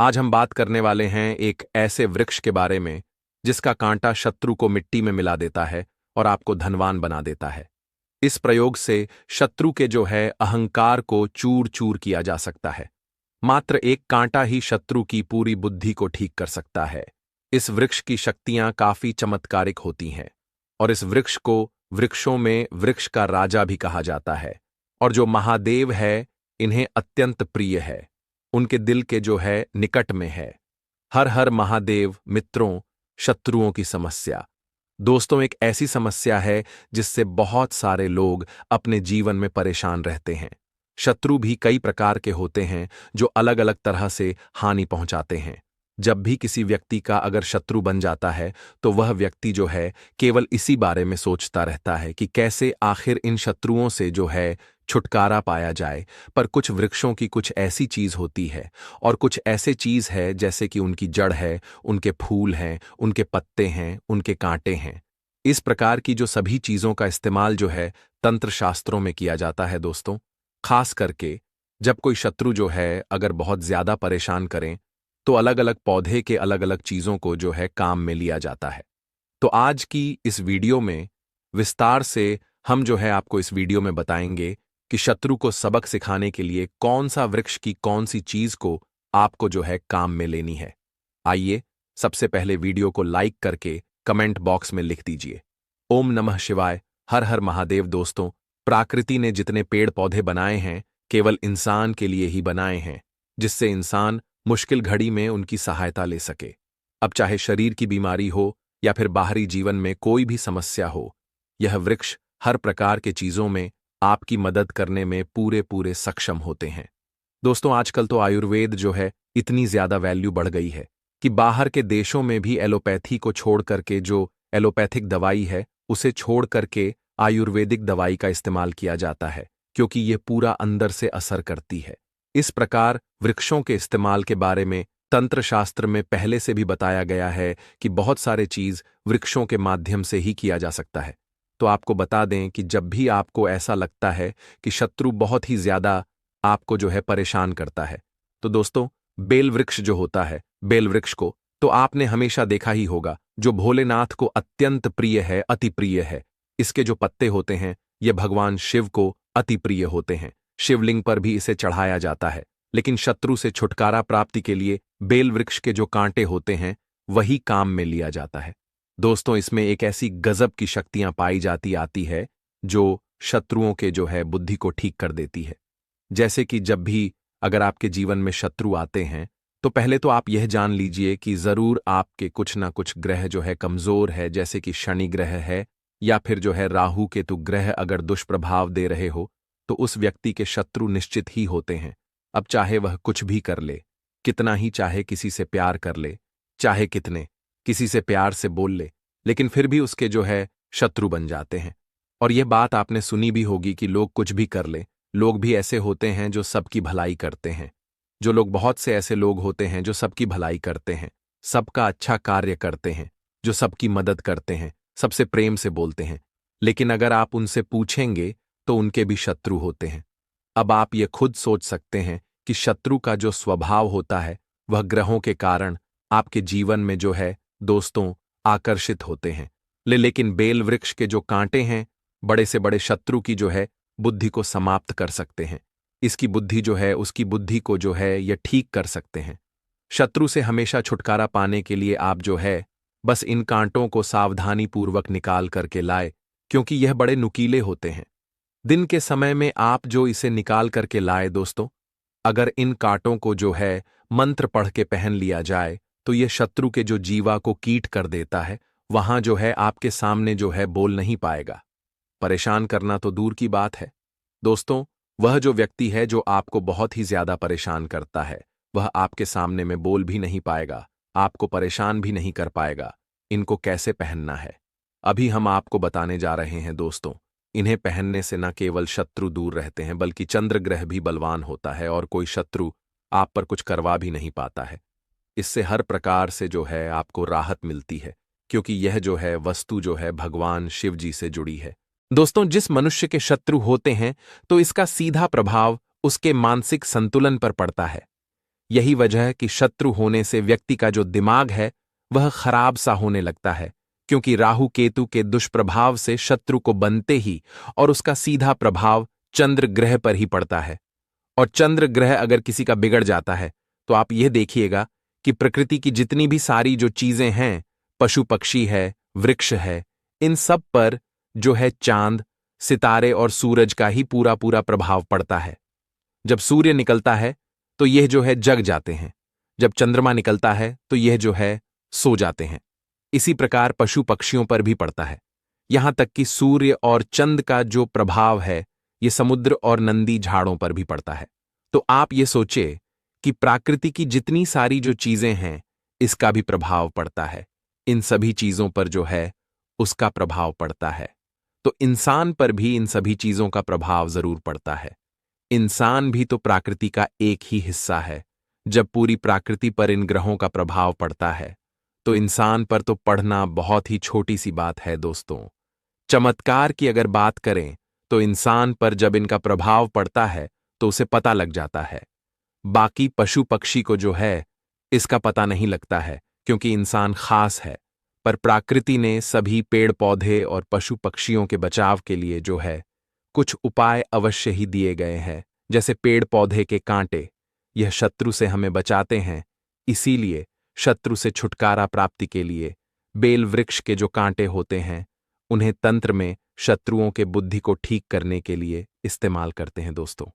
आज हम बात करने वाले हैं एक ऐसे वृक्ष के बारे में जिसका कांटा शत्रु को मिट्टी में मिला देता है और आपको धनवान बना देता है। इस प्रयोग से शत्रु के जो है अहंकार को चूर चूर किया जा सकता है। मात्र एक कांटा ही शत्रु की पूरी बुद्धि को ठीक कर सकता है। इस वृक्ष की शक्तियां काफी चमत्कारिक होती हैं और इस वृक्ष को वृक्षों में वृक्ष का राजा भी कहा जाता है। और जो महादेव है, इन्हें अत्यंत प्रिय है, उनके दिल के जो है निकट में है। हर हर महादेव मित्रों, शत्रुओं की समस्या। दोस्तों, एक ऐसी समस्या है जिससे बहुत सारे लोग अपने जीवन में परेशान रहते हैं। शत्रु भी कई प्रकार के होते हैं जो अलग अलग तरह से हानि पहुंचाते हैं। जब भी किसी व्यक्ति का अगर शत्रु बन जाता है तो वह व्यक्ति जो है केवल इसी बारे में सोचता रहता है कि कैसे आखिर इन शत्रुओं से जो है छुटकारा पाया जाए। पर कुछ वृक्षों की कुछ ऐसी चीज होती है और कुछ ऐसे चीज है जैसे कि उनकी जड़ है, उनके फूल हैं, उनके पत्ते हैं, उनके कांटे हैं। इस प्रकार की जो सभी चीजों का इस्तेमाल जो है तंत्र शास्त्रों में किया जाता है दोस्तों। खास करके जब कोई शत्रु जो है अगर बहुत ज्यादा परेशान करें तो अलग अलग पौधे के अलग अलग चीजों को जो है काम में लिया जाता है। तो आज की इस वीडियो में विस्तार से हम जो है आपको इस वीडियो में बताएंगे कि शत्रु को सबक सिखाने के लिए कौन सा वृक्ष की कौन सी चीज को आपको जो है काम में लेनी है। आइए सबसे पहले वीडियो को लाइक करके कमेंट बॉक्स में लिख दीजिए ओम नमः शिवाय, हर हर महादेव। दोस्तों, प्रकृति ने जितने पेड़ पौधे बनाए हैं केवल इंसान के लिए ही बनाए हैं, जिससे इंसान मुश्किल घड़ी में उनकी सहायता ले सके। अब चाहे शरीर की बीमारी हो या फिर बाहरी जीवन में कोई भी समस्या हो, यह वृक्ष हर प्रकार के चीजों में आपकी मदद करने में पूरे पूरे सक्षम होते हैं। दोस्तों, आजकल तो आयुर्वेद जो है इतनी ज्यादा वैल्यू बढ़ गई है कि बाहर के देशों में भी एलोपैथी को छोड़ करके जो एलोपैथिक दवाई है उसे छोड़ करके आयुर्वेदिक दवाई का इस्तेमाल किया जाता है, क्योंकि यह पूरा अंदर से असर करती है। इस प्रकार वृक्षों के इस्तेमाल के बारे में तंत्र शास्त्र में पहले से भी बताया गया है कि बहुत सारे चीज वृक्षों के माध्यम से ही किया जा सकता है। तो आपको बता दें कि जब भी आपको ऐसा लगता है कि शत्रु बहुत ही ज्यादा आपको जो है परेशान करता है, तो दोस्तों बेल वृक्ष जो होता है, बेल वृक्ष को तो आपने हमेशा देखा ही होगा, जो भोलेनाथ को अत्यंत प्रिय है, अति प्रिय है। इसके जो पत्ते होते हैं ये भगवान शिव को अति प्रिय होते हैं। शिवलिंग पर भी इसे चढ़ाया जाता है। लेकिन शत्रु से छुटकारा प्राप्ति के लिए बेल वृक्ष के जो कांटे होते हैं वही काम में लिया जाता है। दोस्तों, इसमें एक ऐसी गजब की शक्तियां पाई जाती आती है जो शत्रुओं के जो है बुद्धि को ठीक कर देती है। जैसे कि जब भी अगर आपके जीवन में शत्रु आते हैं तो पहले तो आप यह जान लीजिए कि जरूर आपके कुछ ना कुछ ग्रह जो है कमजोर है, जैसे कि शनि ग्रह है या फिर जो है राहु केतु ग्रह अगर दुष्प्रभाव दे रहे हो तो उस व्यक्ति के शत्रु निश्चित ही होते हैं। अब चाहे वह कुछ भी कर ले, कितना ही चाहे किसी से प्यार कर ले, चाहे कितने किसी से प्यार से बोल ले, लेकिन फिर भी उसके जो है शत्रु बन जाते हैं। और यह बात आपने सुनी भी होगी कि लोग कुछ भी कर ले, लोग भी ऐसे होते हैं जो सबकी भलाई करते हैं। जो लोग बहुत से ऐसे लोग होते हैं जो सबकी भलाई करते हैं, सबका अच्छा कार्य करते हैं, जो सबकी मदद करते हैं, सबसे प्रेम से बोलते हैं, लेकिन अगर आप उनसे पूछेंगे तो उनके भी शत्रु होते हैं। अब आप ये खुद सोच सकते हैं कि शत्रु का जो स्वभाव होता है वह ग्रहों के कारण आपके जीवन में जो है दोस्तों आकर्षित होते हैं। लेकिन बेल वृक्ष के जो कांटे हैं बड़े से बड़े शत्रु की जो है बुद्धि को समाप्त कर सकते हैं। इसकी बुद्धि जो है उसकी बुद्धि को जो है यह ठीक कर सकते हैं। शत्रु से हमेशा छुटकारा पाने के लिए आप जो है बस इन कांटों को सावधानी पूर्वक निकाल करके लाए, क्योंकि यह बड़े नुकीले होते हैं। दिन के समय में आप जो इसे निकाल करके लाए दोस्तों, अगर इन कांटों को जो है मंत्र पढ़ के पहन लिया जाए तो यह शत्रु के जो जीवा को कीट कर देता है, वहां जो है आपके सामने जो है बोल नहीं पाएगा। परेशान करना तो दूर की बात है दोस्तों, वह जो व्यक्ति है जो आपको बहुत ही ज्यादा परेशान करता है वह आपके सामने में बोल भी नहीं पाएगा, आपको परेशान भी नहीं कर पाएगा। इनको कैसे पहनना है अभी हम आपको बताने जा रहे हैं दोस्तों। इन्हें पहनने से न केवल शत्रु दूर रहते हैं बल्कि चंद्र ग्रह भी बलवान होता है और कोई शत्रु आप पर कुछ करवा भी नहीं पाता है। इससे हर प्रकार से जो है आपको राहत मिलती है, क्योंकि यह जो है वस्तु जो है भगवान शिव जी से जुड़ी है। दोस्तों, जिस मनुष्य के शत्रु होते हैं तो इसका सीधा प्रभाव उसके मानसिक संतुलन पर पड़ता है। यही वजह है कि शत्रु होने से व्यक्ति का जो दिमाग है वह खराब सा होने लगता है, क्योंकि राहु केतु के दुष्प्रभाव से शत्रु को बनते ही और उसका सीधा प्रभाव चंद्र ग्रह पर ही पड़ता है। और चंद्र ग्रह अगर किसी का बिगड़ जाता है तो आप यह देखिएगा कि प्रकृति की जितनी भी सारी जो चीजें हैं, पशु पक्षी है, वृक्ष है, इन सब पर जो है चांद, सितारे और सूरज का ही पूरा पूरा प्रभाव पड़ता है। जब सूर्य निकलता है तो यह जो है जग जाते हैं, जब चंद्रमा निकलता है तो यह जो है सो जाते हैं। इसी प्रकार पशु पक्षियों पर भी पड़ता है। यहां तक कि सूर्य और चंद का जो प्रभाव है ये समुद्र और नंदी झाड़ों पर भी पड़ता है। तो आप ये सोचे कि प्रकृति की जितनी सारी जो चीजें हैं इसका भी प्रभाव पड़ता है, इन सभी चीजों पर जो है उसका प्रभाव पड़ता है। तो इंसान पर भी इन सभी चीजों का प्रभाव जरूर पड़ता है। इंसान भी तो प्रकृति का एक ही हिस्सा है। जब पूरी प्रकृति पर इन ग्रहों का प्रभाव पड़ता है तो इंसान पर तो पढ़ना बहुत ही छोटी सी बात है दोस्तों। चमत्कार की अगर बात करें तो इंसान पर जब इनका प्रभाव पड़ता है तो उसे पता लग जाता है। बाकी पशु पक्षी को जो है इसका पता नहीं लगता है, क्योंकि इंसान खास है। पर प्रकृति ने सभी पेड़ पौधे और पशु पक्षियों के बचाव के लिए जो है कुछ उपाय अवश्य ही दिए गए हैं। जैसे पेड़ पौधे के कांटे, यह शत्रु से हमें बचाते हैं, इसीलिए शत्रु से छुटकारा प्राप्ति के लिए बेल वृक्ष के जो कांटे होते हैं उन्हें तंत्र में शत्रुओं के बुद्धि को ठीक करने के लिए इस्तेमाल करते हैं दोस्तों।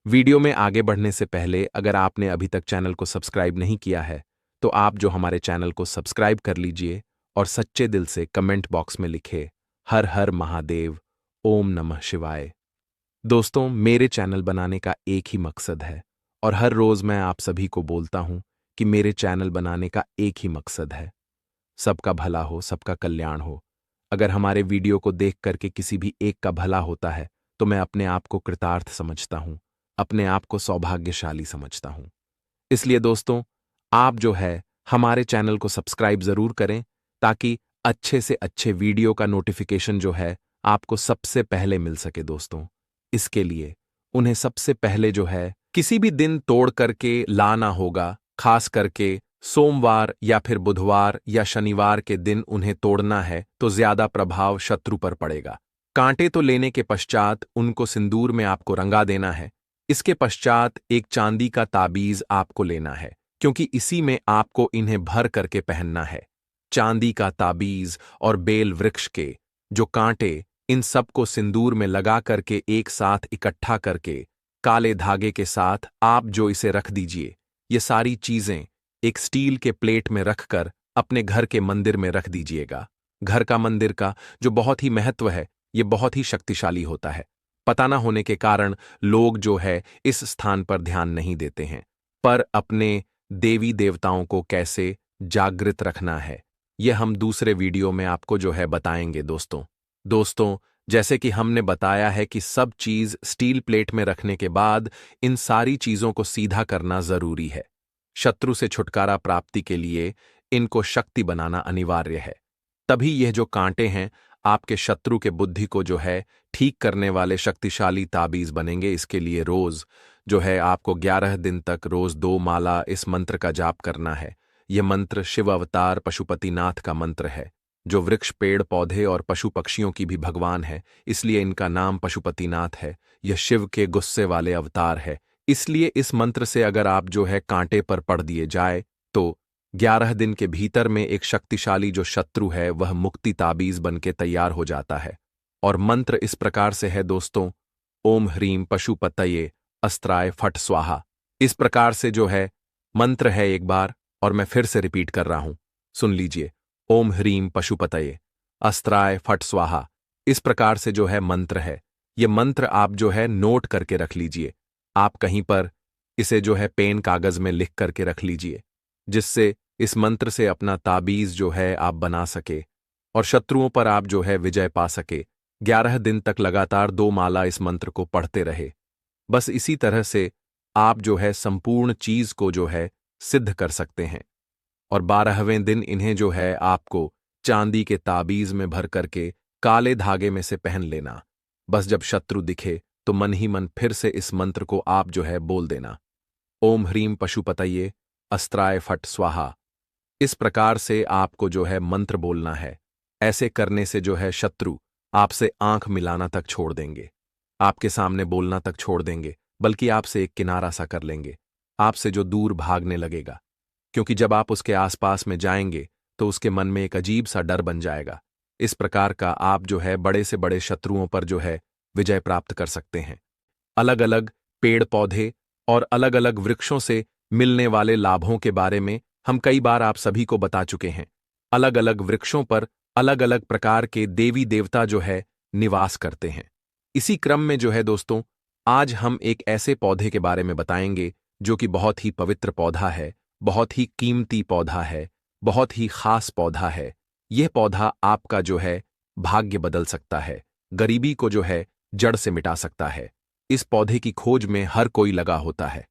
वीडियो में आगे बढ़ने से पहले अगर आपने अभी तक चैनल को सब्सक्राइब नहीं किया है तो आप जो हमारे चैनल को सब्सक्राइब कर लीजिए और सच्चे दिल से कमेंट बॉक्स में लिखे हर हर महादेव, ओम नमः शिवाय। दोस्तों, मेरे चैनल बनाने का एक ही मकसद है और हर रोज मैं आप सभी को बोलता हूं कि मेरे चैनल बनाने का एक ही मकसद है, सबका भला हो, सबका कल्याण हो। अगर हमारे वीडियो को देख करके किसी भी एक का भला होता है तो मैं अपने आप को कृतार्थ समझता हूं, अपने आप को सौभाग्यशाली समझता हूं। इसलिए दोस्तों, आप जो है हमारे चैनल को सब्सक्राइब जरूर करें ताकि अच्छे से अच्छे वीडियो का नोटिफिकेशन जो है आपको सबसे पहले मिल सके दोस्तों। इसके लिए उन्हें सबसे पहले जो है किसी भी दिन तोड़ करके लाना होगा, खास करके सोमवार या फिर बुधवार या शनिवार के दिन उन्हें तोड़ना है तो ज्यादा प्रभाव शत्रु पर पड़ेगा। कांटे तो लेने के पश्चात उनको सिंदूर में आपको रंगा देना है। इसके पश्चात एक चांदी का ताबीज आपको लेना है, क्योंकि इसी में आपको इन्हें भर करके पहनना है। चांदी का ताबीज और बेल वृक्ष के जो कांटे, इन सबको सिंदूर में लगा करके एक साथ इकट्ठा करके काले धागे के साथ आप जो इसे रख दीजिए। ये सारी चीजें एक स्टील के प्लेट में रखकर अपने घर के मंदिर में रख दीजिएगा। घर का मंदिर का जो बहुत ही महत्व है, ये बहुत ही शक्तिशाली होता है। पता ना होने के कारण लोग जो है इस स्थान पर ध्यान नहीं देते हैं। पर अपने देवी देवताओं को कैसे जागृत रखना है यह हम दूसरे वीडियो में आपको जो है बताएंगे दोस्तों, जैसे कि हमने बताया है कि सब चीज स्टील प्लेट में रखने के बाद इन सारी चीजों को सीधा करना जरूरी है। शत्रु से छुटकारा प्राप्ति के लिए इनको शक्ति बनाना अनिवार्य है। तभी यह जो कांटे हैं आपके शत्रु के बुद्धि को जो है ठीक करने वाले शक्तिशाली ताबीज बनेंगे। इसके लिए रोज जो है आपको 11 दिन तक रोज 2 माला इस मंत्र का जाप करना है। यह मंत्र शिव अवतार पशुपतिनाथ का मंत्र है, जो वृक्ष, पेड़ पौधे और पशु पक्षियों की भी भगवान है, इसलिए इनका नाम पशुपतिनाथ है। यह शिव के गुस्से वाले अवतार है, इसलिए इस मंत्र से अगर आप जो है कांटे पर पढ़ दिए जाए तो 11 दिन के भीतर में एक शक्तिशाली जो शत्रु है वह मुक्ति ताबीज बन के तैयार हो जाता है। और मंत्र इस प्रकार से है दोस्तों, ओम ह्रीम पशुपतये अस्त्राय फट स्वाहा। इस प्रकार से जो है मंत्र है, एक बार और मैं फिर से रिपीट कर रहा हूं, सुन लीजिए। ओम ह्रीम पशुपतये अस्त्राय फट स्वाहा। इस प्रकार से जो है मंत्र है। यह मंत्र आप जो है नोट करके रख लीजिए। आप कहीं पर इसे जो है पेन कागज में लिख करके रख लीजिए, जिससे इस मंत्र से अपना ताबीज जो है आप बना सके और शत्रुओं पर आप जो है विजय पा सके। 11 दिन तक लगातार 2 माला इस मंत्र को पढ़ते रहे। बस इसी तरह से आप जो है संपूर्ण चीज को जो है सिद्ध कर सकते हैं। और 12वें दिन इन्हें जो है आपको चांदी के ताबीज में भर करके काले धागे में से पहन लेना। बस जब शत्रु दिखे तो मन ही मन फिर से इस मंत्र को आप जो है बोल देना। ओम ह्रीम पशुपतये अस्त्राय फट स्वाहा। इस प्रकार से आपको जो है मंत्र बोलना है। ऐसे करने से जो है शत्रु आपसे आंख मिलाना तक छोड़ देंगे, आपके सामने बोलना तक छोड़ देंगे, बल्कि आपसे एक किनारा सा कर लेंगे, आपसे जो दूर भागने लगेगा। क्योंकि जब आप उसके आसपास में जाएंगे तो उसके मन में एक अजीब सा डर बन जाएगा। इस प्रकार का आप जो है बड़े से बड़े शत्रुओं पर जो है विजय प्राप्त कर सकते हैं। अलग अलग पेड़ पौधे और अलग अलग वृक्षों से मिलने वाले लाभों के बारे में हम कई बार आप सभी को बता चुके हैं। अलग अलग वृक्षों पर अलग अलग प्रकार के देवी देवता जो है निवास करते हैं। इसी क्रम में जो है दोस्तों, आज हम एक ऐसे पौधे के बारे में बताएंगे जो कि बहुत ही पवित्र पौधा है, बहुत ही कीमती पौधा है, बहुत ही खास पौधा है। यह पौधा आपका जो है भाग्य बदल सकता है, गरीबी को जो है जड़ से मिटा सकता है। इस पौधे की खोज में हर कोई लगा होता है,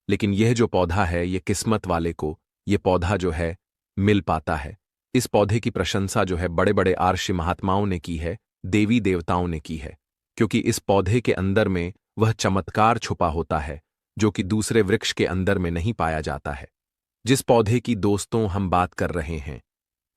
लेकिन यह जो पौधा है, यह किस्मत वाले को यह पौधा जो है मिल पाता है। इस पौधे की प्रशंसा जो है बड़े बड़े आर्षि महात्माओं ने की है, देवी देवताओं ने की है, क्योंकि इस पौधे के अंदर में वह चमत्कार छुपा होता है जो कि दूसरे वृक्ष के अंदर में नहीं पाया जाता है। जिस पौधे की दोस्तों हम बात कर रहे हैं,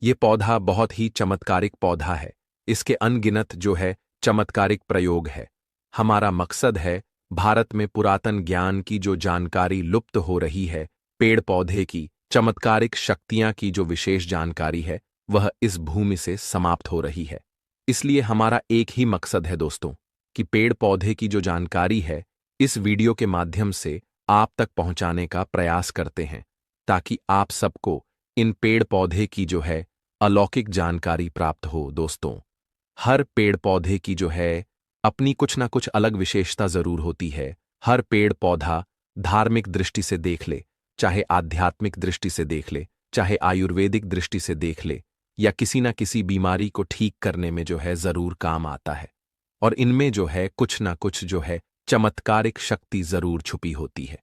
यह पौधा बहुत ही चमत्कारिक पौधा है। इसके अनगिनत जो है चमत्कारिक प्रयोग है। हमारा मकसद है भारत में पुरातन ज्ञान की जो जानकारी लुप्त हो रही है, पेड़ पौधे की चमत्कारिक शक्तियां की जो विशेष जानकारी है, वह इस भूमि से समाप्त हो रही है। इसलिए हमारा एक ही मकसद है दोस्तों, कि पेड़ पौधे की जो जानकारी है इस वीडियो के माध्यम से आप तक पहुंचाने का प्रयास करते हैं, ताकि आप सबको इन पेड़ पौधे की जो है अलौकिक जानकारी प्राप्त हो। दोस्तों, हर पेड़ पौधे की जो है अपनी कुछ ना कुछ अलग विशेषता जरूर होती है। हर पेड़ पौधा धार्मिक दृष्टि से देख ले, चाहे आध्यात्मिक दृष्टि से देख ले, चाहे आयुर्वेदिक दृष्टि से देख ले, या किसी ना किसी बीमारी को ठीक करने में जो है जरूर काम आता है। और इनमें जो है कुछ ना कुछ जो है चमत्कारिक शक्ति जरूर छुपी होती है।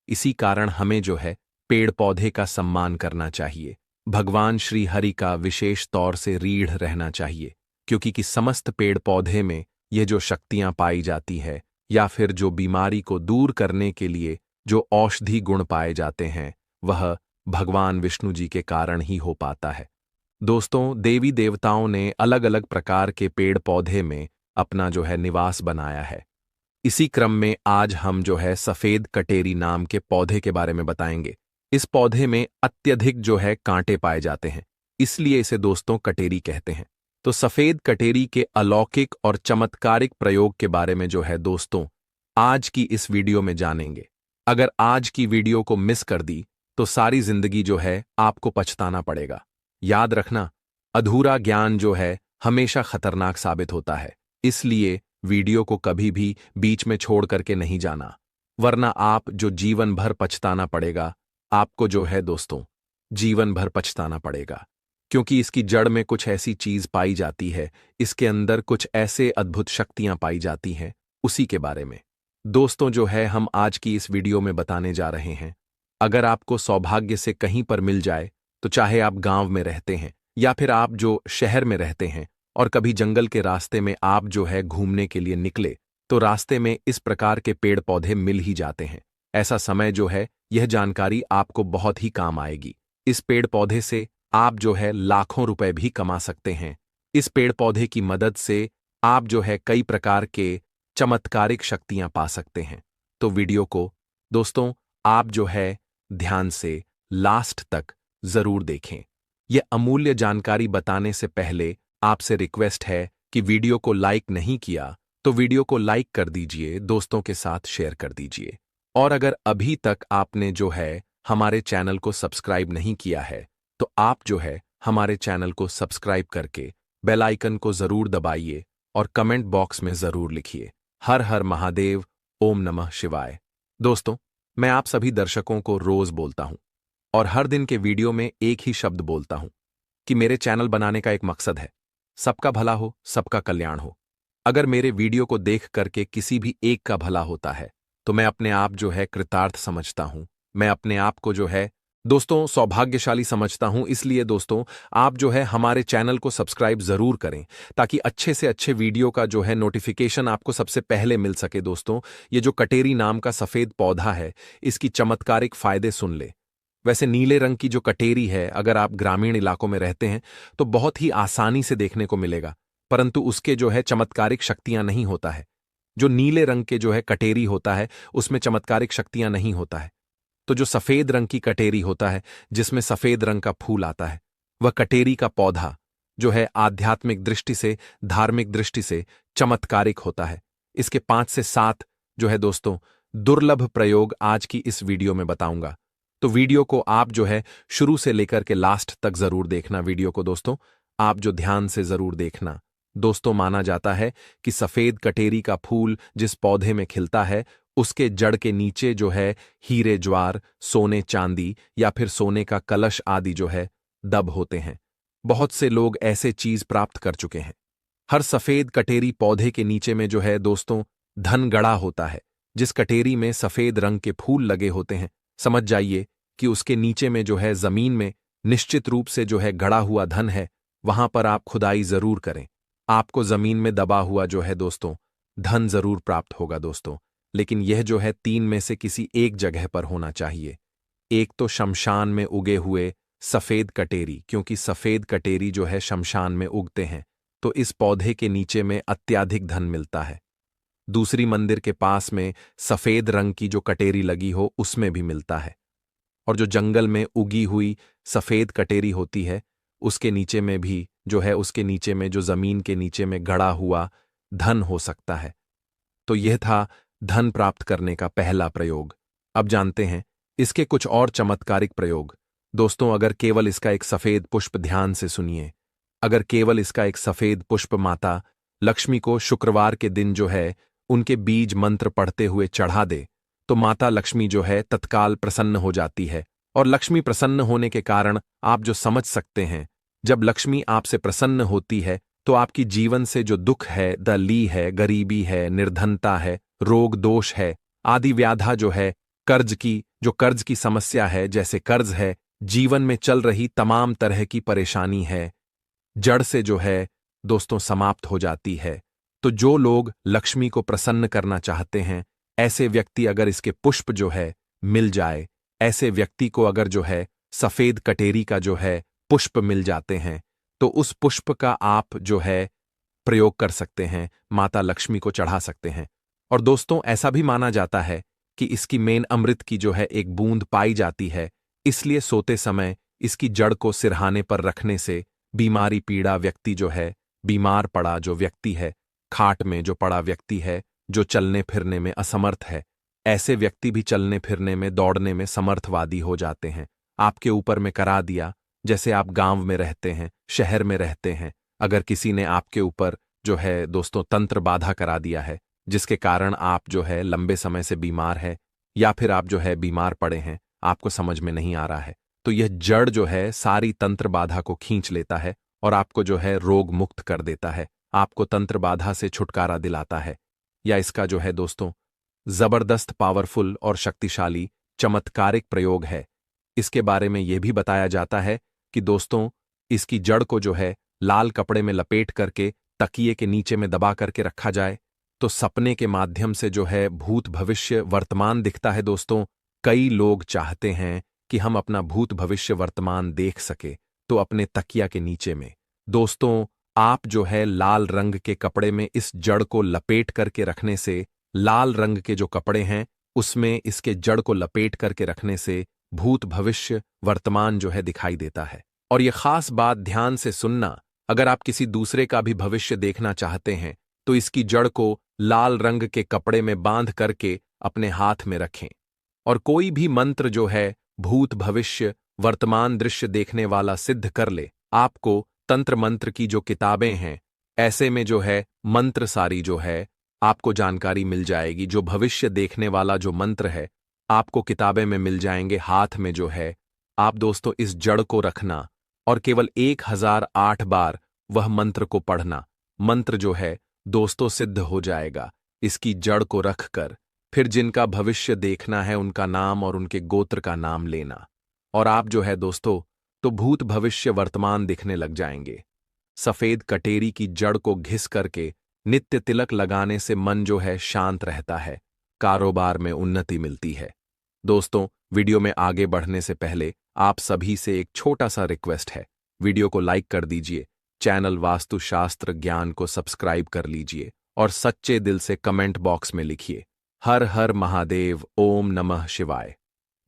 इसी कारण हमें जो है पेड़ पौधे का सम्मान करना चाहिए, भगवान श्री हरि का विशेष तौर से रीढ़ रहना चाहिए, क्योंकि कि समस्त पेड़ पौधे में ये जो शक्तियां पाई जाती है, या फिर जो बीमारी को दूर करने के लिए जो औषधि गुण पाए जाते हैं, वह भगवान विष्णु जी के कारण ही हो पाता है। दोस्तों, देवी देवताओं ने अलग अलग प्रकार के पेड़ पौधे में अपना जो है निवास बनाया है। इसी क्रम में आज हम जो है सफेद कटेरी नाम के पौधे के बारे में बताएंगे। इस पौधे में अत्यधिक जो है कांटे पाए जाते हैं, इसलिए इसे दोस्तों कटेरी कहते हैं। तो सफेद कटेरी के अलौकिक और चमत्कारिक प्रयोग के बारे में जो है दोस्तों आज की इस वीडियो में जानेंगे। अगर आज की वीडियो को मिस कर दी तो सारी जिंदगी जो है आपको पछताना पड़ेगा। याद रखना, अधूरा ज्ञान जो है हमेशा खतरनाक साबित होता है, इसलिए वीडियो को कभी भी बीच में छोड़ करके नहीं जाना, वरना आप जो जीवन भर पछताना पड़ेगा। आपको जो है दोस्तों जीवन भर पछताना पड़ेगा, क्योंकि इसकी जड़ में कुछ ऐसी चीज पाई जाती है, इसके अंदर कुछ ऐसे अद्भुत शक्तियां पाई जाती हैं, उसी के बारे में दोस्तों जो है हम आज की इस वीडियो में बताने जा रहे हैं। अगर आपको सौभाग्य से कहीं पर मिल जाए, तो चाहे आप गांव में रहते हैं या फिर आप जो शहर में रहते हैं, और कभी जंगल के रास्ते में आप जो है घूमने के लिए निकले, तो रास्ते में इस प्रकार के पेड़ पौधे मिल ही जाते हैं। ऐसा समय जो है यह जानकारी आपको बहुत ही काम आएगी। इस पेड़ पौधे से आप जो है लाखों रुपए भी कमा सकते हैं। इस पेड़ पौधे की मदद से आप जो है कई प्रकार के चमत्कारिक शक्तियां पा सकते हैं। तो वीडियो को दोस्तों आप जो है ध्यान से लास्ट तक जरूर देखें। यह अमूल्य जानकारी बताने से पहले आपसे रिक्वेस्ट है कि वीडियो को लाइक नहीं किया तो वीडियो को लाइक कर दीजिए, दोस्तों के साथ शेयर कर दीजिए। और अगर अभी तक आपने जो है हमारे चैनल को सब्सक्राइब नहीं किया है, तो आप जो है हमारे चैनल को सब्सक्राइब करके बेल आइकन को जरूर दबाइए और कमेंट बॉक्स में जरूर लिखिए, हर हर महादेव, ओम नमः शिवाय। दोस्तों, मैं आप सभी दर्शकों को रोज बोलता हूं और हर दिन के वीडियो में एक ही शब्द बोलता हूं कि मेरे चैनल बनाने का एक मकसद है, सबका भला हो, सबका कल्याण हो। अगर मेरे वीडियो को देख करके किसी भी एक का भला होता है, तो मैं अपने आप जो है कृतार्थ समझता हूं। मैं अपने आप को जो है दोस्तों सौभाग्यशाली समझता हूं, इसलिए दोस्तों आप जो है हमारे चैनल को सब्सक्राइब जरूर करें ताकि अच्छे से अच्छे वीडियो का जो है नोटिफिकेशन आपको सबसे पहले मिल सके। दोस्तों ये जो कटेरी नाम का सफेद पौधा है, इसकी चमत्कारिक फायदे सुन ले। वैसे नीले रंग की जो कटेरी है, अगर आप ग्रामीण इलाकों में रहते हैं तो बहुत ही आसानी से देखने को मिलेगा, परंतु उसके जो है चमत्कारिक शक्तियां नहीं होता है। जो नीले रंग के जो है कटेरी होता है उसमें चमत्कारिक शक्तियां नहीं होता है। तो जो सफेद रंग की कटेरी होता है जिसमें सफेद रंग का फूल आता है, वह कटेरी का पौधा जो है आध्यात्मिक दृष्टि से, धार्मिक दृष्टि से चमत्कारिक होता है। इसके 5 से 7 जो है दोस्तों दुर्लभ प्रयोग आज की इस वीडियो में बताऊंगा। तो वीडियो को आप जो है शुरू से लेकर के लास्ट तक जरूर देखना। वीडियो को दोस्तों आप जो ध्यान से जरूर देखना। दोस्तों माना जाता है कि सफेद कटेरी का फूल जिस पौधे में खिलता है उसके जड़ के नीचे जो है हीरे ज्वार, सोने चांदी या फिर सोने का कलश आदि जो है दब होते हैं। बहुत से लोग ऐसे चीज प्राप्त कर चुके हैं। हर सफेद कटेरी पौधे के नीचे में जो है दोस्तों धन गड़ा होता है। जिस कटेरी में सफेद रंग के फूल लगे होते हैं, समझ जाइए कि उसके नीचे में जो है जमीन में निश्चित रूप से जो है गड़ा हुआ धन है। वहां पर आप खुदाई जरूर करें, आपको जमीन में दबा हुआ जो है दोस्तों धन जरूर प्राप्त होगा दोस्तों। लेकिन यह जो है 3 में से किसी एक जगह पर होना चाहिए। एक तो शमशान में उगे हुए सफेद कटेरी, क्योंकि सफेद कटेरी जो है शमशान में उगते हैं तो इस पौधे के नीचे में अत्यधिक धन मिलता है। दूसरी मंदिर के पास में सफेद रंग की जो कटेरी लगी हो उसमें भी मिलता है। और जो जंगल में उगी हुई सफेद कटेरी होती है उसके नीचे में भी जो है, उसके नीचे में जो जमीन के नीचे में गड़ा हुआ धन हो सकता है। तो यह था धन प्राप्त करने का पहला प्रयोग। अब जानते हैं इसके कुछ और चमत्कारिक प्रयोग। दोस्तों अगर केवल इसका एक सफेद पुष्प, ध्यान से सुनिए, अगर केवल इसका एक सफेद पुष्प माता लक्ष्मी को शुक्रवार के दिन जो है उनके बीज मंत्र पढ़ते हुए चढ़ा दे तो माता लक्ष्मी जो है तत्काल प्रसन्न हो जाती है। और लक्ष्मी प्रसन्न होने के कारण आप जो समझ सकते हैं, जब लक्ष्मी आपसे प्रसन्न होती है तो आपकी जीवन से जो दुख है, दली है, गरीबी है, निर्धनता है, रोग दोष है, आदि व्याधा जो है, कर्ज की समस्या है, जैसे कर्ज है, जीवन में चल रही तमाम तरह की परेशानी है, जड़ से जो है दोस्तों समाप्त हो जाती है। तो जो लोग लक्ष्मी को प्रसन्न करना चाहते हैं, ऐसे व्यक्ति अगर इसके पुष्प जो है मिल जाए, ऐसे व्यक्ति को अगर जो है सफेद कटेरी का जो है पुष्प मिल जाते हैं तो उस पुष्प का आप जो है प्रयोग कर सकते हैं, माता लक्ष्मी को चढ़ा सकते हैं। और दोस्तों ऐसा भी माना जाता है कि इसकी मेन अमृत की जो है एक बूंद पाई जाती है, इसलिए सोते समय इसकी जड़ को सिरहाने पर रखने से बीमारी पीड़ा व्यक्ति जो है, बीमार पड़ा जो व्यक्ति है, खाट में जो पड़ा व्यक्ति है, जो चलने फिरने में असमर्थ है, ऐसे व्यक्ति भी चलने फिरने में, दौड़ने में समर्थवादी हो जाते हैं। आपके ऊपर में करा दिया, जैसे आप गांव में रहते हैं, शहर में रहते हैं, अगर किसी ने आपके ऊपर जो है दोस्तों तंत्र बाधा करा दिया है जिसके कारण आप जो है लंबे समय से बीमार है या फिर आप जो है बीमार पड़े हैं, आपको समझ में नहीं आ रहा है, तो यह जड़ जो है सारी तंत्र बाधा को खींच लेता है और आपको जो है रोग मुक्त कर देता है, आपको तंत्र बाधा से छुटकारा दिलाता है। या इसका जो है दोस्तों जबरदस्त पावरफुल और शक्तिशाली चमत्कारिक प्रयोग है। इसके बारे में यह भी बताया जाता है कि दोस्तों इसकी जड़ को जो है लाल कपड़े में लपेट करके तकिए के नीचे में दबा करके रखा जाए तो सपने के माध्यम से जो है भूत भविष्य वर्तमान दिखता है। दोस्तों कई लोग चाहते हैं कि हम अपना भूत भविष्य वर्तमान देख सके, तो अपने तकिया के नीचे में दोस्तों आप जो है लाल रंग के कपड़े में इस जड़ को लपेट करके रखने से, लाल रंग के जो कपड़े हैं उसमें इसके जड़ को लपेट करके रखने से भूत भविष्य वर्तमान जो है दिखाई देता है। और यह खास बात ध्यान से सुनना, अगर आप किसी दूसरे का भी भविष्य देखना चाहते हैं तो इसकी जड़ को लाल रंग के कपड़े में बांध करके अपने हाथ में रखें और कोई भी मंत्र जो है भूत भविष्य वर्तमान दृश्य देखने वाला सिद्ध कर ले। आपको तंत्र मंत्र की जो किताबें हैं ऐसे में जो है मंत्र सारी जो है आपको जानकारी मिल जाएगी। जो भविष्य देखने वाला जो मंत्र है आपको किताबें में मिल जाएंगे, हाथ में जो है आप दोस्तों इस जड़ को रखना और केवल 1008 बार वह मंत्र को पढ़ना। मंत्र जो है दोस्तों सिद्ध हो जाएगा। इसकी जड़ को रखकर फिर जिनका भविष्य देखना है उनका नाम और उनके गोत्र का नाम लेना और आप जो है दोस्तों तो भूत भविष्य वर्तमान दिखने लग जाएंगे। सफेद कटेरी की जड़ को घिस करके नित्य तिलक लगाने से मन जो है शांत रहता है, कारोबार में उन्नति मिलती है। दोस्तों, वीडियो में आगे बढ़ने से पहले आप सभी से एक छोटा सा रिक्वेस्ट है। वीडियो को लाइक कर दीजिए, चैनल वास्तुशास्त्र ज्ञान को सब्सक्राइब कर लीजिए और सच्चे दिल से कमेंट बॉक्स में लिखिए हर हर महादेव, ओम नमः शिवाय।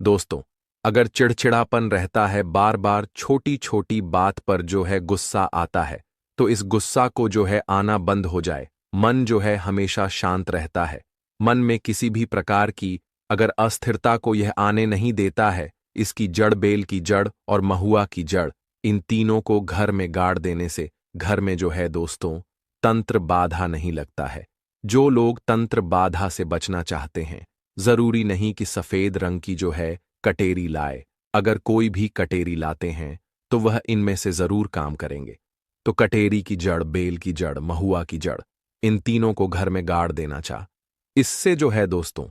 दोस्तों, अगर चिड़चिड़ापन रहता है, बार बार छोटी छोटी बात पर जो है गुस्सा आता है, तो इस गुस्सा को जो है आना बंद हो जाए। मन जो है हमेशा शांत रहता है। मन में किसी भी प्रकार की अगर अस्थिरता को यह आने नहीं देता है, इसकी जड़ बेल की जड़ और महुआ की जड़, इन तीनों को घर में गाड़ देने से घर में जो है दोस्तों तंत्र बाधा नहीं लगता है। जो लोग तंत्र बाधा से बचना चाहते हैं, जरूरी नहीं कि सफेद रंग की जो है कटेरी लाए। अगर कोई भी कटेरी लाते हैं तो वह इनमें से जरूर काम करेंगे। तो कटेरी की जड़, बेल की जड़, महुआ की जड़, इन तीनों को घर में गाड़ देना चाह। इससे जो है दोस्तों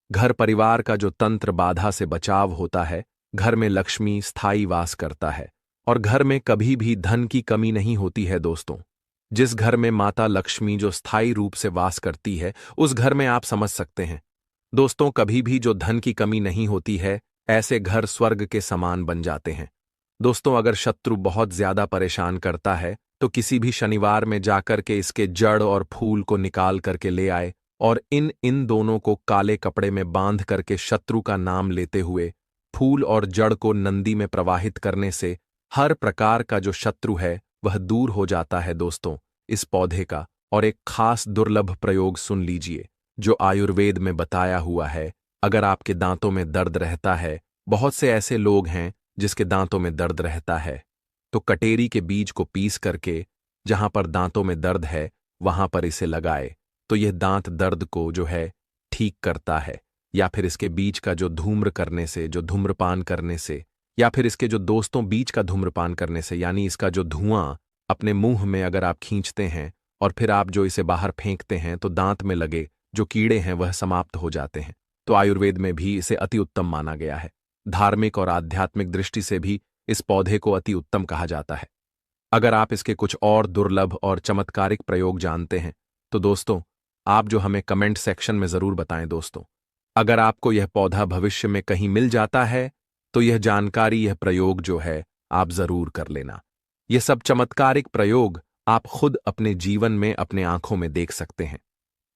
घर परिवार का जो तंत्र बाधा से बचाव होता है, घर में लक्ष्मी स्थायी वास करता है और घर में कभी भी धन की कमी नहीं होती है। दोस्तों, जिस घर में माता लक्ष्मी जो स्थायी रूप से वास करती है, उस घर में आप समझ सकते हैं दोस्तों कभी भी जो धन की कमी नहीं होती है, ऐसे घर स्वर्ग के समान बन जाते हैं। दोस्तों, अगर शत्रु बहुत ज्यादा परेशान करता है तो किसी भी शनिवार में जाकर के इसके जड़ और फूल को निकाल करके ले आए और इन दोनों को काले कपड़े में बांध करके शत्रु का नाम लेते हुए फूल और जड़ को नंदी में प्रवाहित करने से हर प्रकार का जो शत्रु है वह दूर हो जाता है। दोस्तों, इस पौधे का और एक खास दुर्लभ प्रयोग सुन लीजिए जो आयुर्वेद में बताया हुआ है। अगर आपके दांतों में दर्द रहता है, बहुत से ऐसे लोग हैं जिसके दांतों में दर्द रहता है, तो कटेरी के बीज को पीस करके जहां पर दांतों में दर्द है वहां पर इसे लगाए तो यह दांत दर्द को जो है ठीक करता है। या फिर इसके बीज का जो धूम्र करने से, जो धूम्रपान करने से, या फिर इसके जो दोस्तों बीज का धूम्रपान करने से, यानी इसका जो धुआं अपने मुंह में अगर आप खींचते हैं और फिर आप जो इसे बाहर फेंकते हैं तो दांत में लगे जो कीड़े हैं वह समाप्त हो जाते हैं। तो आयुर्वेद में भी इसे अति उत्तम माना गया है। धार्मिक और आध्यात्मिक दृष्टि से भी इस पौधे को अति उत्तम कहा जाता है। अगर आप इसके कुछ और दुर्लभ और चमत्कारिक प्रयोग जानते हैं तो दोस्तों आप जो हमें कमेंट सेक्शन में जरूर बताएं। दोस्तों, अगर आपको यह पौधा भविष्य में कहीं मिल जाता है तो यह जानकारी, यह प्रयोग जो है आप जरूर कर लेना। यह सब चमत्कारिक प्रयोग आप खुद अपने जीवन में अपने आंखों में देख सकते हैं।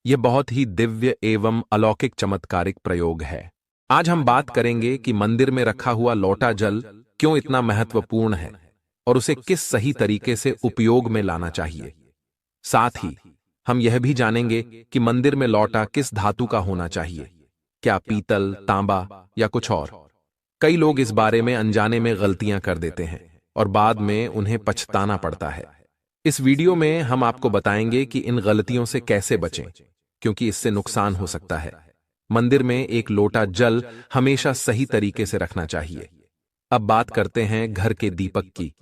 यह बहुत ही दिव्य एवं अलौकिक चमत्कारिक प्रयोग है। आज हम बात करेंगे कि मंदिर में रखा हुआ लोटा जल क्यों इतना महत्वपूर्ण है और उसे किस सही तरीके से उपयोग में लाना चाहिए। साथ ही हम यह भी जानेंगे कि मंदिर में लोटा किस धातु का होना चाहिए, क्या पीतल, तांबा या कुछ और। कई लोग इस बारे में अनजाने में गलतियां कर देते हैं और बाद में उन्हें पछताना पड़ता है। इस वीडियो में हम आपको बताएंगे कि इन गलतियों से कैसे बचें, क्योंकि इससे नुकसान हो सकता है। मंदिर में एक लोटा जल हमेशा सही तरीके से रखना चाहिए। अब बात करते हैं घर के दीपक की।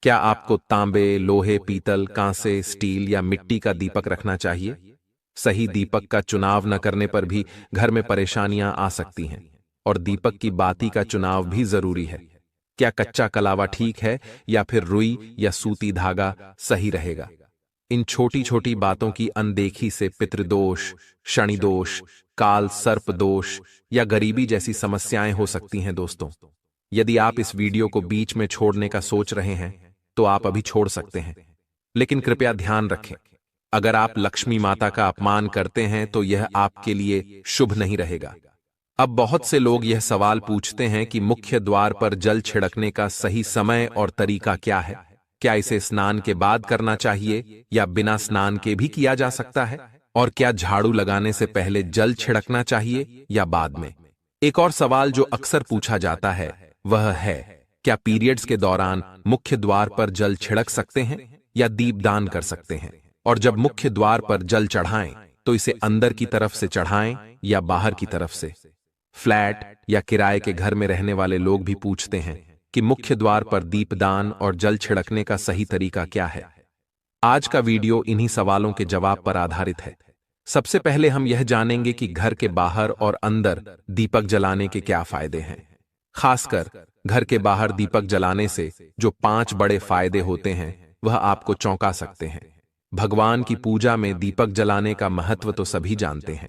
क्या आपको तांबे, लोहे, पीतल, कांसे, स्टील या मिट्टी का दीपक रखना चाहिए? सही दीपक का चुनाव न करने पर भी घर में परेशानियां आ सकती हैं और दीपक की बाती का चुनाव भी जरूरी है। क्या कच्चा कलावा ठीक है या फिर रुई या सूती धागा सही रहेगा? इन छोटी छोटी बातों की अनदेखी से पितृदोष, शनि दोष, काल सर्प दोष या गरीबी जैसी समस्याएं हो सकती हैं। दोस्तों, यदि आप इस वीडियो को बीच में छोड़ने का सोच रहे हैं तो आप अभी छोड़ सकते हैं, लेकिन कृपया ध्यान रखें, अगर आप लक्ष्मी माता का अपमान करते हैं तो यह आपके लिए शुभ नहीं रहेगा। अब बहुत से लोग यह सवाल पूछते हैं कि मुख्य द्वार पर जल छिड़कने का सही समय और तरीका क्या है? क्या इसे स्नान के बाद करना चाहिए या बिना स्नान के भी किया जा सकता है? और क्या झाड़ू लगाने से पहले जल छिड़कना चाहिए या बाद में? एक और सवाल जो अक्सर पूछा जाता है वह है, क्या पीरियड्स के दौरान मुख्य द्वार पर जल छिड़क सकते हैं या दीपदान कर सकते हैं? और जब मुख्य द्वार पर जल चढ़ाएं तो इसे अंदर की तरफ से चढ़ाएं या बाहर की तरफ से? फ्लैट या किराए के घर में रहने वाले लोग भी पूछते हैं कि मुख्य द्वार पर दीपदान और जल छिड़कने का सही तरीका क्या है। आज का वीडियो इन्हीं सवालों के जवाब पर आधारित है। सबसे पहले हम यह जानेंगे कि घर के बाहर और अंदर दीपक जलाने के क्या फायदे हैं। खासकर घर के बाहर दीपक जलाने से जो 5 बड़े फायदे होते हैं वह आपको चौंका सकते हैं। भगवान की पूजा में दीपक जलाने का महत्व तो सभी जानते हैं।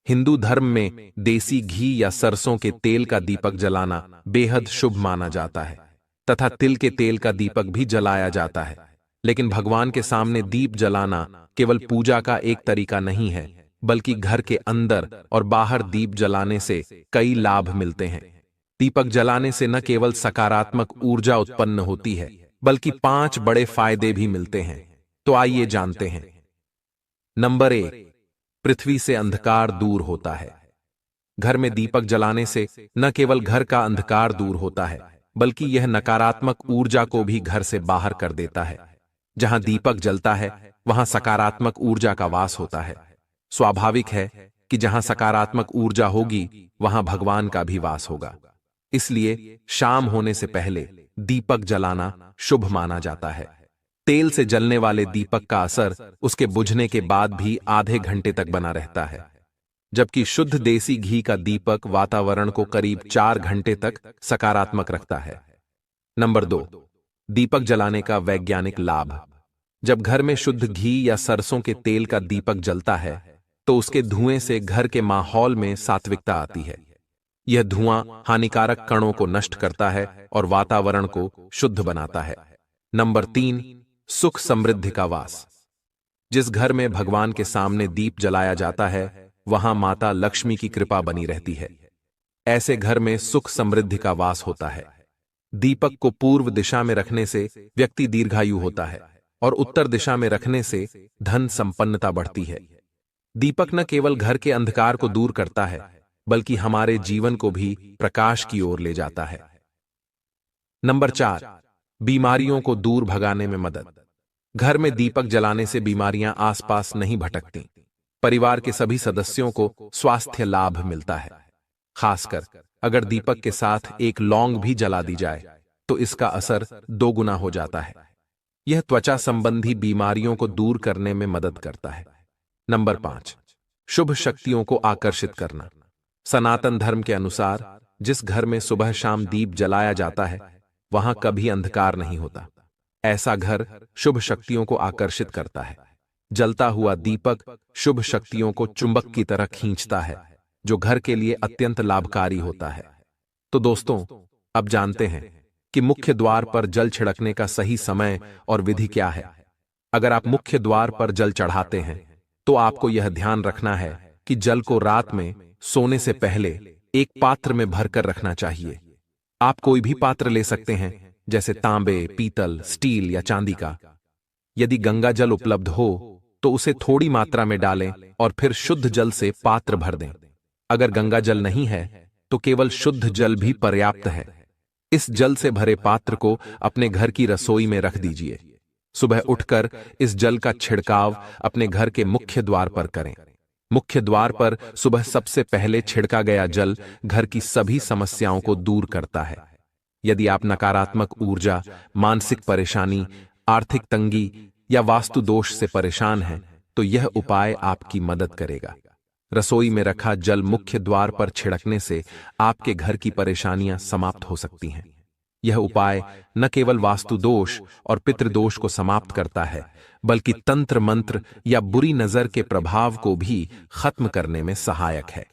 हिंदू धर्म में देसी घी या सरसों के तेल का दीपक जलाना बेहद शुभ माना जाता है तथा तिल के तेल का दीपक भी जलाया जाता है। लेकिन भगवान के सामने दीप जलाना केवल पूजा का एक तरीका नहीं है, बल्कि घर के अंदर और बाहर दीप जलाने से कई लाभ मिलते हैं। दीपक जलाने से न केवल सकारात्मक ऊर्जा उत्पन्न होती है, बल्कि 5 बड़े फायदे भी मिलते हैं। तो आइए जानते हैं। नंबर 1, पृथ्वी से अंधकार दूर होता है। घर में दीपक जलाने से न केवल घर का अंधकार दूर होता है, बल्कि यह नकारात्मक ऊर्जा को भी घर से बाहर कर देता है। जहां दीपक जलता है वहां सकारात्मक ऊर्जा का वास होता है। स्वाभाविक है कि जहां सकारात्मक ऊर्जा होगी वहां भगवान का भी वास होगा। इसलिए शाम होने से पहले दीपक जलाना शुभ माना जाता है। तेल से जलने वाले दीपक का असर उसके बुझने के बाद भी आधे घंटे तक बना रहता है, जबकि शुद्ध देसी घी का दीपक वातावरण को करीब 4 घंटे तक सकारात्मक रखता है। नंबर 2, दीपक जलाने का वैज्ञानिक लाभ। जब घर में शुद्ध घी या सरसों के तेल का दीपक जलता है तो उसके धुएं से घर के माहौल में सात्विकता आती है। यह धुआं हानिकारक कणों को नष्ट करता है और वातावरण को शुद्ध बनाता है। नंबर 3, सुख समृद्धि का वास। जिस घर में भगवान के सामने दीप जलाया जाता है वहां माता लक्ष्मी की कृपा बनी रहती है। ऐसे घर में सुख समृद्धि का वास होता है। दीपक को पूर्व दिशा में रखने से व्यक्ति दीर्घायु होता है और उत्तर दिशा में रखने से धन संपन्नता बढ़ती है। दीपक न केवल घर के अंधकार को दूर करता है, बल्कि हमारे जीवन को भी प्रकाश की ओर ले जाता है। नंबर 4, बीमारियों को दूर भगाने में मदद। घर में दीपक जलाने से बीमारियां आसपास नहीं भटकती। परिवार के सभी सदस्यों को स्वास्थ्य लाभ मिलता है। खासकर अगर दीपक के साथ एक लौंग भी जला दी जाए तो इसका असर 2 गुना हो जाता है। यह त्वचा संबंधी बीमारियों को दूर करने में मदद करता है। नंबर 5, शुभ शक्तियों को आकर्षित करना। सनातन धर्म के अनुसार जिस घर में सुबह शाम दीप जलाया जाता है वहां कभी अंधकार नहीं होता। ऐसा घर शुभ शक्तियों को आकर्षित करता है। जलता हुआ दीपक शुभ शक्तियों को चुंबक की तरह खींचता है, जो घर के लिए अत्यंत लाभकारी होता है। तो दोस्तों, अब जानते हैं कि मुख्य द्वार पर जल छिड़कने का सही समय और विधि क्या है। अगर आप मुख्य द्वार पर जल चढ़ाते हैं तो आपको यह ध्यान रखना है कि जल को रात में सोने से पहले एक पात्र में भरकर रखना चाहिए। आप कोई भी पात्र ले सकते हैं, जैसे तांबे, पीतल, स्टील या चांदी का। यदि गंगा जल उपलब्ध हो तो उसे थोड़ी मात्रा में डालें और फिर शुद्ध जल से पात्र भर दें। अगर गंगा जल नहीं है तो केवल शुद्ध जल भी पर्याप्त है। इस जल से भरे पात्र को अपने घर की रसोई में रख दीजिए। सुबह उठकर इस जल का छिड़काव अपने घर के मुख्य द्वार पर करें। मुख्य द्वार पर सुबह सबसे पहले छिड़का गया जल घर की सभी समस्याओं को दूर करता है। यदि आप नकारात्मक ऊर्जा, मानसिक परेशानी, आर्थिक तंगी या वास्तु दोष से परेशान हैं तो यह उपाय आपकी मदद करेगा। रसोई में रखा जल मुख्य द्वार पर छिड़कने से आपके घर की परेशानियां समाप्त हो सकती हैं। यह उपाय न केवल वास्तु दोष और पितृदोष को समाप्त करता है, बल्कि तंत्र मंत्र या बुरी नजर के प्रभाव को भी खत्म करने में सहायक है।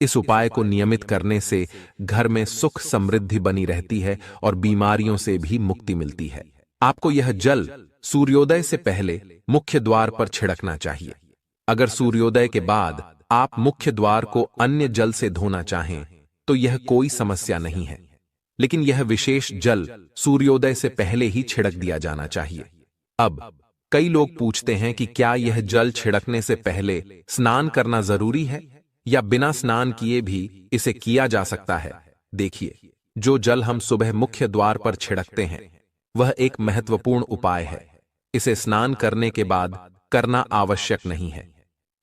इस उपाय को नियमित करने से घर में सुख समृद्धि बनी रहती है और बीमारियों से भी मुक्ति मिलती है। आपको यह जल सूर्योदय से पहले मुख्य द्वार पर छिड़कना चाहिए। अगर सूर्योदय के बाद आप मुख्य द्वार को अन्य जल से धोना चाहें तो यह कोई समस्या नहीं है, लेकिन यह विशेष जल सूर्योदय से पहले ही छिड़क दिया जाना चाहिए। अब कई लोग पूछते हैं कि क्या यह जल छिड़कने से पहले स्नान करना जरूरी है या बिना स्नान किए भी इसे किया जा सकता है। देखिए, जो जल हम सुबह मुख्य द्वार पर छिड़कते हैं वह एक महत्वपूर्ण उपाय है। इसे स्नान करने के बाद करना आवश्यक नहीं है।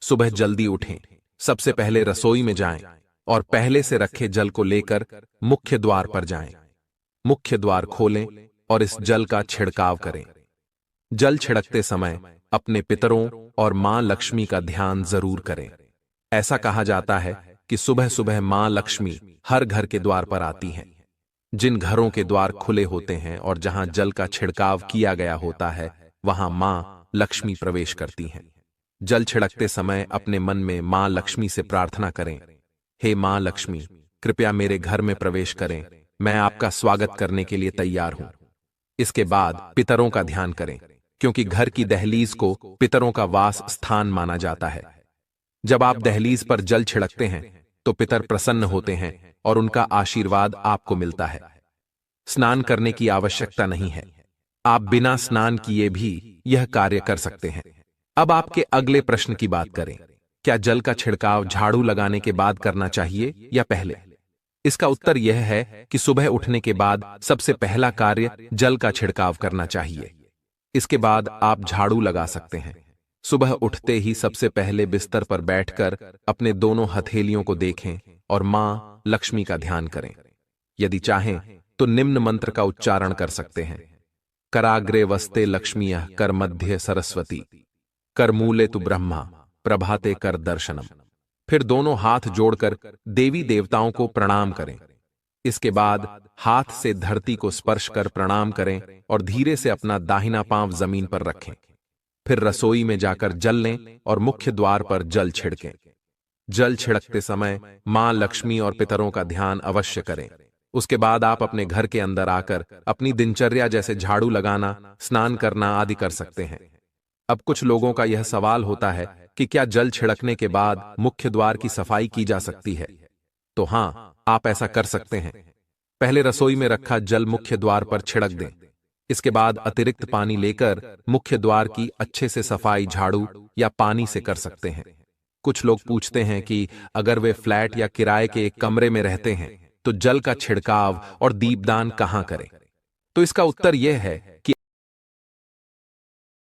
सुबह जल्दी उठें, सबसे पहले रसोई में जाएं और पहले से रखे जल को लेकर मुख्य द्वार पर जाएं। मुख्य द्वार खोलें और इस जल का छिड़काव करें। जल छिड़कते समय अपने पितरों और मां लक्ष्मी का ध्यान जरूर करें। ऐसा कहा जाता है कि सुबह सुबह मां लक्ष्मी हर घर के द्वार पर आती हैं। जिन घरों के द्वार खुले होते हैं और जहां जल का छिड़काव किया गया होता है, वहां मां लक्ष्मी प्रवेश करती हैं। जल छिड़कते समय अपने मन में मां लक्ष्मी से प्रार्थना करें, हे मां लक्ष्मी, कृपया मेरे घर में प्रवेश करें, मैं आपका स्वागत करने के लिए तैयार हूं। इसके बाद पितरों का ध्यान करें, क्योंकि घर की दहलीज को पितरों का वास स्थान माना जाता है। जब आप दहलीज पर जल छिड़कते हैं तो पितर प्रसन्न होते हैं और उनका आशीर्वाद आपको मिलता है। स्नान करने की आवश्यकता नहीं है, आप बिना स्नान किए भी यह कार्य कर सकते हैं। अब आपके अगले प्रश्न की बात करें, क्या जल का छिड़काव झाड़ू लगाने के बाद करना चाहिए या पहले? इसका उत्तर यह है कि सुबह उठने के बाद सबसे पहला कार्य जल का छिड़काव करना चाहिए। इसके बाद आप झाड़ू लगा सकते हैं। सुबह उठते ही सबसे पहले बिस्तर पर बैठकर अपने दोनों हथेलियों को देखें और मां लक्ष्मी का ध्यान करें। यदि चाहें तो निम्न मंत्र का उच्चारण कर सकते हैं, कराग्रे वस्ते लक्ष्मीयः कर मध्य सरस्वती, कर मूले तु ब्रह्मा, प्रभाते कर दर्शनम। फिर दोनों हाथ जोड़कर देवी देवताओं को प्रणाम करें। इसके बाद हाथ से धरती को स्पर्श कर प्रणाम करें और धीरे से अपना दाहिना पांव जमीन पर रखें। फिर रसोई में जाकर जल लें और मुख्य द्वार पर जल छिड़कें। जल छिड़कते समय मां लक्ष्मी और पितरों का ध्यान अवश्य करें। उसके बाद आप अपने घर के अंदर आकर अपनी दिनचर्या जैसे झाड़ू लगाना, स्नान करना आदि कर सकते हैं। अब कुछ लोगों का यह सवाल होता है कि क्या जल छिड़कने के बाद मुख्य द्वार की सफाई की जा सकती है? तो हां, आप ऐसा कर सकते हैं। पहले रसोई में रखा जल मुख्य द्वार पर छिड़क दें। इसके बाद अतिरिक्त पानी लेकर मुख्य द्वार की अच्छे से सफाई झाड़ू या पानी से कर सकते हैं। कुछ लोग पूछते हैं कि अगर वे फ्लैट या किराए के एक कमरे में रहते हैं तो जल का छिड़काव और दीपदान कहां करें? तो इसका उत्तर यह है